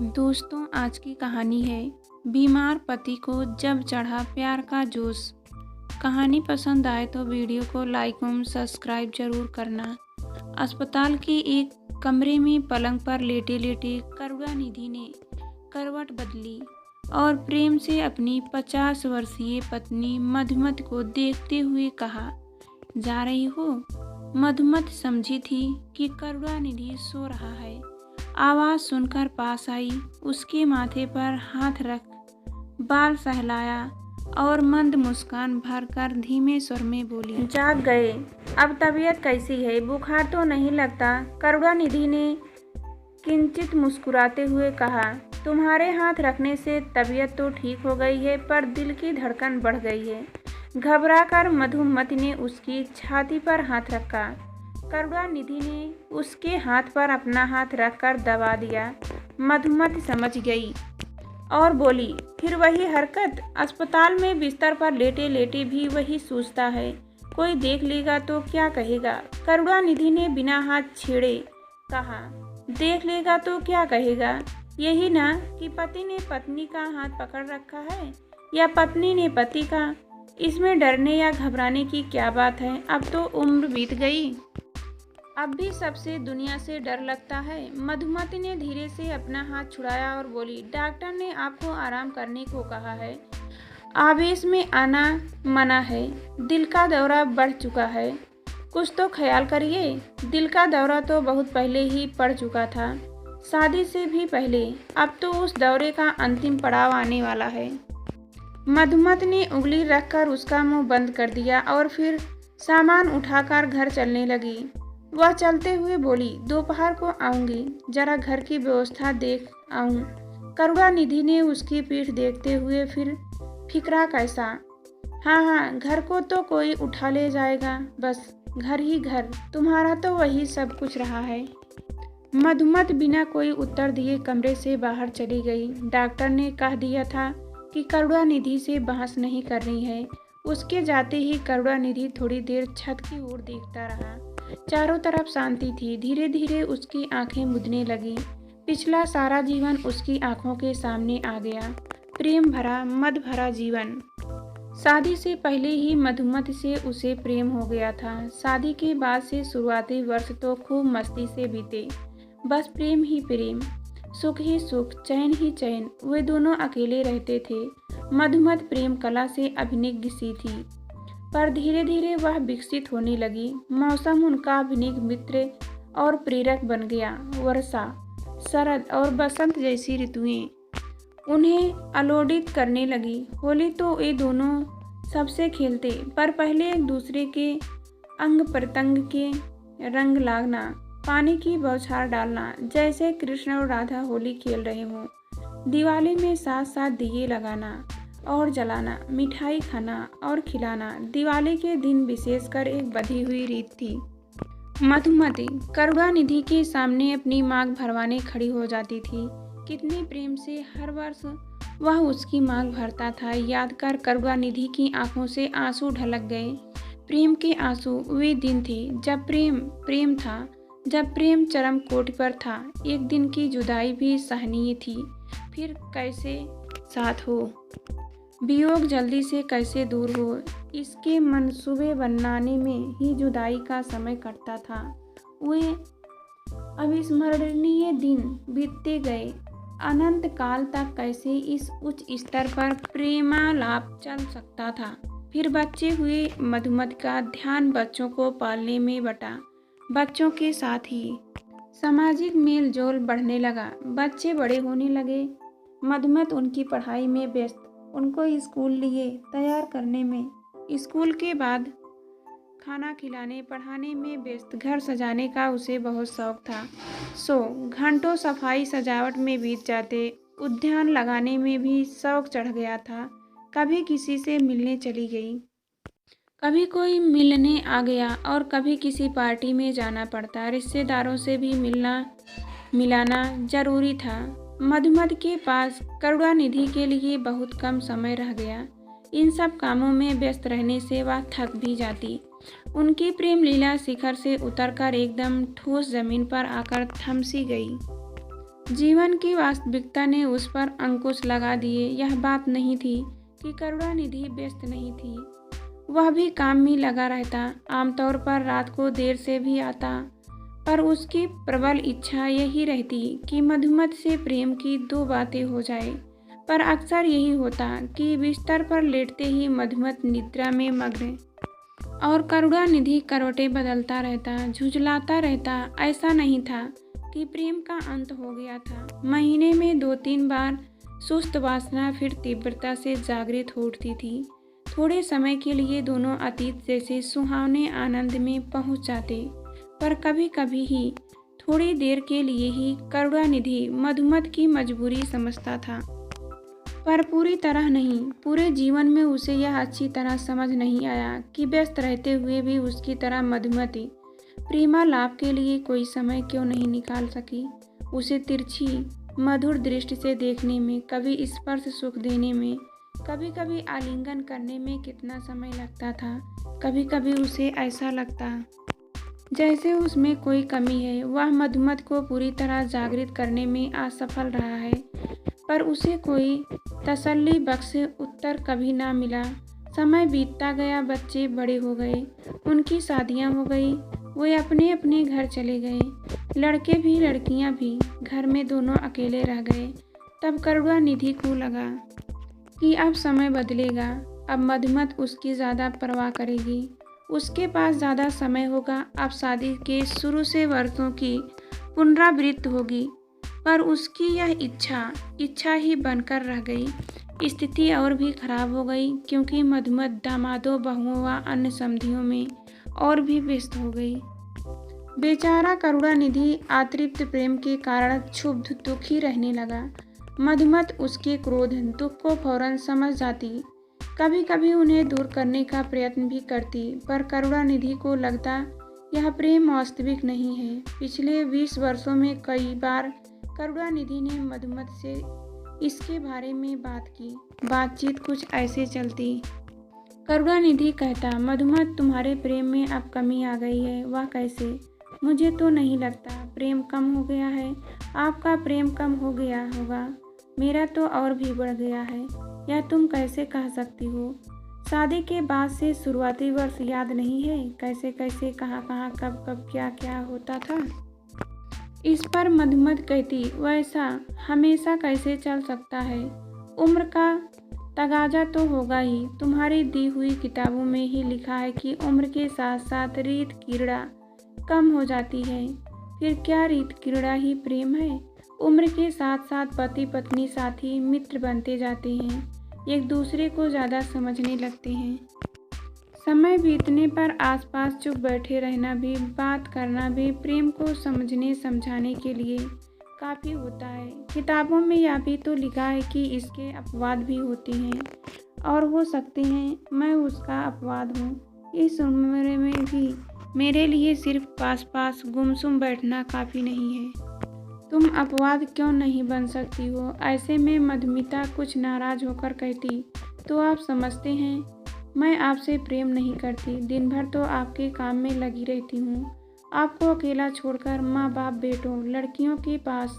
दोस्तों, आज की कहानी है बीमार पति को जब चढ़ा प्यार का जोश। कहानी पसंद आए तो वीडियो को लाइक और सब्सक्राइब जरूर करना। अस्पताल के एक कमरे में पलंग पर लेटे लेटे करुणानिधि ने करवट बदली और प्रेम से अपनी 50 वर्षीय पत्नी मधुमति को देखते हुए कहा, जा रही हो? मधुमति समझी थी कि करुणानिधि सो रहा है। आवाज़ सुनकर पास आई, उसके माथे पर हाथ रख बाल सहलाया और मंद मुस्कान भरकर धीमे स्वर में बोली, जाग गए? अब तबीयत कैसी है? बुखार तो नहीं लगता? करुणानिधि ने किंचित मुस्कुराते हुए कहा, तुम्हारे हाथ रखने से तबीयत तो ठीक हो गई है, पर दिल की धड़कन बढ़ गई है। घबराकर मधुमति ने उसकी छाती पर हाथ रखा। करुणानिधि ने उसके हाथ पर अपना हाथ रखकर दबा दिया। मधुमति समझ गई और बोली, फिर वही हरकत? अस्पताल में बिस्तर पर लेटे लेटे भी वही सोचता है, कोई देख लेगा तो क्या कहेगा? करुणानिधि ने बिना हाथ छेड़े कहा, देख लेगा तो क्या कहेगा? यही ना कि पति ने पत्नी का हाथ पकड़ रखा है या पत्नी ने पति का। इसमें डरने या घबराने की क्या बात है? अब तो उम्र बीत गई, अब भी सबसे दुनिया से डर लगता है। मधुमति ने धीरे से अपना हाथ छुड़ाया और बोली, डॉक्टर ने आपको आराम करने को कहा है, आवेश में आना मना है। दिल का दौरा बढ़ चुका है, कुछ तो ख्याल करिए। दिल का दौरा तो बहुत पहले ही पड़ चुका था, शादी से भी पहले। अब तो उस दौरे का अंतिम पड़ाव आने वाला है। मधुमति ने उंगली रखकर उसका मुंह बंद कर दिया और फिर सामान उठाकर घर चलने लगी। वह चलते हुए बोली, दोपहर को आऊंगी, जरा घर की व्यवस्था देख आऊं। करुणानिधि ने उसकी पीठ देखते हुए फिर फिक्रा कैसा? हाँ, घर को तो कोई उठा ले जाएगा, बस घर ही घर, तुम्हारा तो वही सब कुछ रहा है। मधुमति बिना कोई उत्तर दिए कमरे से बाहर चली गई। डॉक्टर ने कह दिया था कि करुणानिधि से बहस नहीं करनी है। उसके जाते ही करुणानिधि थोड़ी देर छत की ओर देखता रहा। चारों तरफ शांति थी। धीरे धीरे उसकी आंखें मुदने लगी। पिछला सारा जीवन उसकी आंखों के सामने आ गया, प्रेम भरा मद भरा जीवन। शादी से पहले ही मधुमति से उसे प्रेम हो गया था। शादी के बाद से शुरुआती वर्ष तो खूब मस्ती से बीते, बस प्रेम ही प्रेम, सुख ही सुख, चैन ही चैन। वे दोनों अकेले रहते थे। मधुमति प्रेम कला से अभिज्ञ सी थी, पर धीरे धीरे वह विकसित होने लगी। मौसम उनका अभिज्ञ मित्र और प्रेरक बन गया। वर्षा, शरद और बसंत जैसी ऋतुएं उन्हें आलोड़ित करने लगी। होली तो वे दोनों सबसे खेलते, पर पहले एक दूसरे के अंग प्रत्यंग के रंग लागना, पानी की बौछार डालना, जैसे कृष्ण और राधा होली खेल रहे हों। दिवाली में साथ साथ दिए लगाना और जलाना, मिठाई खाना और खिलाना दिवाली के दिन विशेषकर एक बधी हुई रीत थी। मधुमति करुणानिधि के सामने अपनी मांग भरवाने खड़ी हो जाती थी। कितने प्रेम से हर वर्ष वह उसकी मांग भरता था। याद कर करुणानिधि की आंखों से आंसू ढलक गए। प्रेम के आंसू, वे दिन थे जब प्रेम प्रेम था, जब प्रेम चरम कोटि पर था। एक दिन की जुदाई भी सहनीय थी, फिर कैसे साथ हो। वियोग जल्दी से कैसे दूर हो, इसके मंसूबे बनाने में ही जुदाई का समय कटता था। वे अविस्मरणीय दिन बीतते गए। अनंत काल तक कैसे इस उच्च स्तर पर प्रेमालाप चल सकता था। फिर बच्चे हुए। मधुमति का ध्यान बच्चों को पालने में बटा। बच्चों के साथ ही सामाजिक मेल जोल बढ़ने लगा। बच्चे बड़े होने लगे। मधुमति उनकी पढ़ाई में व्यस्त, उनको स्कूल लिए तैयार करने में, स्कूल के बाद खाना खिलाने पढ़ाने में व्यस्त। घर सजाने का उसे बहुत शौक था, सो घंटों सफाई सजावट में बीत जाते। उद्यान लगाने में भी शौक चढ़ गया था। कभी किसी से मिलने चली गई, कभी कोई मिलने आ गया और कभी किसी पार्टी में जाना पड़ता। रिश्तेदारों से भी मिलाना जरूरी था। मधुमति के पास करुणानिधि के लिए बहुत कम समय रह गया। इन सब कामों में व्यस्त रहने से वह थक भी जाती। उनकी प्रेम लीला शिखर से उतरकर एकदम ठोस जमीन पर आकर थम सी गई। जीवन की वास्तविकता ने उस पर अंकुश लगा दिए। यह बात नहीं थी कि करुणानिधि व्यस्त नहीं थी, वह भी काम में लगा रहता, आमतौर पर रात को देर से भी आता, पर उसकी प्रबल इच्छा यही रहती कि मधुमत से प्रेम की दो बातें हो जाए। पर अक्सर यही होता कि बिस्तर पर लेटते ही मधुमत निद्रा में मग्न और करुणानिधि करवटें बदलता रहता, झुंझलाता रहता। ऐसा नहीं था कि प्रेम का अंत हो गया था। महीने में 2-3 बार सुस्त वासना फिर तीव्रता से जागृत हो उठती थी। थोड़े समय के लिए दोनों अतीत जैसे सुहावने आनंद में पहुंच जाते, पर कभी कभी ही, थोड़ी देर के लिए ही करुणानिधि मधुमत की मजबूरी समझता था, पर पूरी तरह नहीं। पूरे जीवन में उसे यह अच्छी तरह समझ नहीं आया कि व्यस्त रहते हुए भी उसकी तरह मधुमती प्रेमालाप के लिए कोई समय क्यों नहीं निकाल सकी। उसे तिरछी मधुर दृष्टि से देखने में, कभी स्पर्श सुख देने में, कभी कभी आलिंगन करने में कितना समय लगता था। कभी कभी उसे ऐसा लगता जैसे उसमें कोई कमी है। वह मधुमत को पूरी तरह जागृत करने में असफल रहा है, पर उसे कोई तसल्ली बख्श उत्तर कभी ना मिला। समय बीतता गया, बच्चे बड़े हो गए, उनकी शादियां हो गई, वे अपने अपने घर चले गए, लड़के भी लड़कियां भी, घर में दोनों अकेले रह गए। तब करुणानिधि को लगा कि अब समय बदलेगा, अब मधुमत उसकी ज़्यादा परवाह करेगी, उसके पास ज़्यादा समय होगा, अब शादी के शुरू से वर्षों की पुनरावृत्ति होगी। पर उसकी यह इच्छा ही बनकर रह गई। स्थिति और भी खराब हो गई, क्योंकि मधुमत दामादों, बहुओं व अन्य समधियों में और भी व्यस्त हो गई। बेचारा करुणानिधि अतृप्त प्रेम के कारण क्षुब्ध दुखी रहने लगा। मधुमत उसके क्रोध दुख को फौरन समझ जाती, कभी कभी उन्हें दूर करने का प्रयत्न भी करती, पर करुणानिधि को लगता यह प्रेम वास्तविक नहीं है। पिछले 20 वर्षों में कई बार करुणानिधि ने मधुमत से इसके बारे में बात की। बातचीत कुछ ऐसे चलती। करुणानिधि कहता, मधुमत तुम्हारे प्रेम में अब कमी आ गई है। वह कैसे? मुझे तो नहीं लगता प्रेम कम हो गया है। आपका प्रेम कम हो गया होगा, मेरा तो और भी बढ़ गया है। यह तुम कैसे कह सकती हो? शादी के बाद से शुरुआती वर्ष याद नहीं है? कैसे कैसे, कहाँ कहाँ, कब कब, क्या क्या होता था? इस पर मधुमत कहती, वैसा हमेशा कैसे चल सकता है? उम्र का तगाजा तो होगा ही। तुम्हारी दी हुई किताबों में ही लिखा है कि उम्र के साथ साथ रीत क्रीड़ा कम हो जाती है। फिर क्या रीत क्रीड़ा ही प्रेम है? उम्र के साथ साथ पति पत्नी, साथी, मित्र बनते जाते हैं, एक दूसरे को ज़्यादा समझने लगते हैं। समय बीतने पर आसपास चुप बैठे रहना भी, बात करना भी प्रेम को समझने समझाने के लिए काफ़ी होता है। किताबों में यह भी तो लिखा है कि इसके अपवाद भी होते हैं और हो सकते हैं मैं उसका अपवाद हूँ। इस उम्र में भी मेरे लिए सिर्फ पास पास गुमसुम बैठना काफ़ी नहीं है। तुम अपवाद क्यों नहीं बन सकती हो? ऐसे में मधुमिता कुछ नाराज होकर कहती, तो आप समझते हैं मैं आपसे प्रेम नहीं करती। दिन भर तो आपके काम में लगी रहती हूँ। आपको अकेला छोड़कर माँ बाप, बेटों, लड़कियों के पास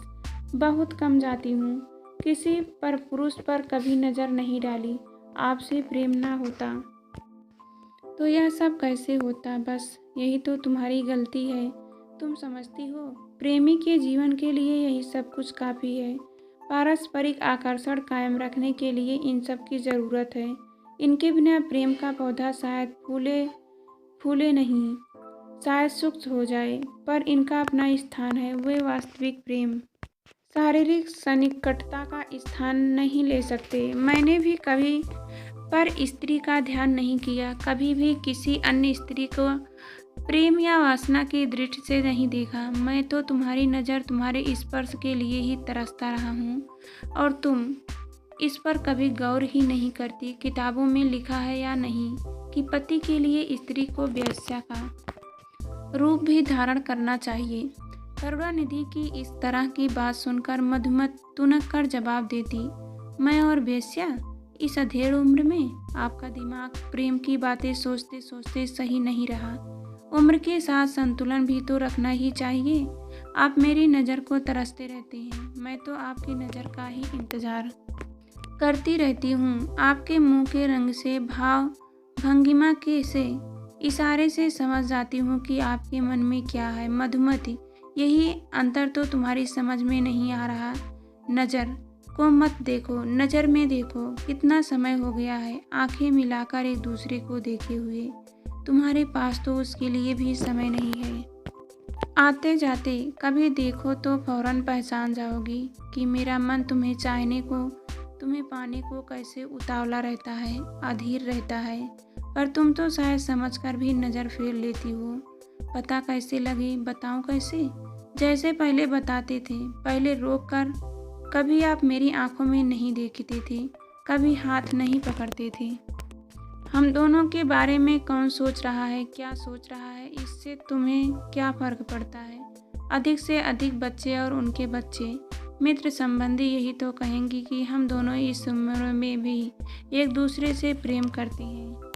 बहुत कम जाती हूँ। किसी पर पुरुष पर कभी नज़र नहीं डाली। आपसे प्रेम ना होता तो यह सब कैसे होता? बस यही तो तुम्हारी गलती है। तुम समझती हो, प्रेमी के जीवन के लिए यही सब कुछ काफ़ी है। पारस्परिक आकर्षण कायम रखने के लिए इन सब की ज़रूरत है। इनके बिना प्रेम का पौधा शायद फूले नहीं, शायद सूख हो जाए, पर इनका अपना स्थान है। वे वास्तविक प्रेम शारीरिक सन्निकटता का स्थान नहीं ले सकते। मैंने भी कभी पर स्त्री का ध्यान नहीं किया, कभी भी किसी अन्य स्त्री को प्रेम या वासना की दृष्टि से नहीं देखा। मैं तो तुम्हारी नज़र, तुम्हारे स्पर्श के लिए ही तरसता रहा हूँ, और तुम इस पर कभी गौर ही नहीं करती। किताबों में लिखा है या नहीं कि पति के लिए स्त्री को वेश्या का रूप भी धारण करना चाहिए। करुणानिधि की इस तरह की बात सुनकर मधुमत तुनक कर जवाब देती, मैं और वेश्या? इस अधेड़ उम्र में आपका दिमाग प्रेम की बातें सोचते सोचते सही नहीं रहा। उम्र के साथ संतुलन भी तो रखना ही चाहिए। आप मेरी नज़र को तरसते रहते हैं, मैं तो आपकी नज़र का ही इंतज़ार करती रहती हूँ। आपके मुंह के रंग से, भाव भंगिमा के से, इशारे से समझ जाती हूँ कि आपके मन में क्या है। मधुमती, यही अंतर तो तुम्हारी समझ में नहीं आ रहा। नज़र को मत देखो, नज़र में देखो। कितना समय हो गया है आंखें मिलाकर एक दूसरे को देखे हुए। तुम्हारे पास तो उसके लिए भी समय नहीं है। आते जाते कभी देखो तो फौरन पहचान जाओगी कि मेरा मन तुम्हें चाहने को, तुम्हें पाने को कैसे उतावला रहता है, अधीर रहता है। पर तुम तो शायद समझकर भी नज़र फेर लेती हो। पता कैसे लगे, बताऊं कैसे? जैसे पहले बताते थे, पहले रोक कर। कभी आप मेरी आंखों में नहीं देखते थे, कभी हाथ नहीं पकड़ते थे। हम दोनों के बारे में कौन सोच रहा है, क्या सोच रहा है, इससे तुम्हें क्या फ़र्क पड़ता है? अधिक से अधिक बच्चे और उनके बच्चे, मित्र संबंधी यही तो कहेंगे कि हम दोनों इस उम्र में भी एक दूसरे से प्रेम करते हैं।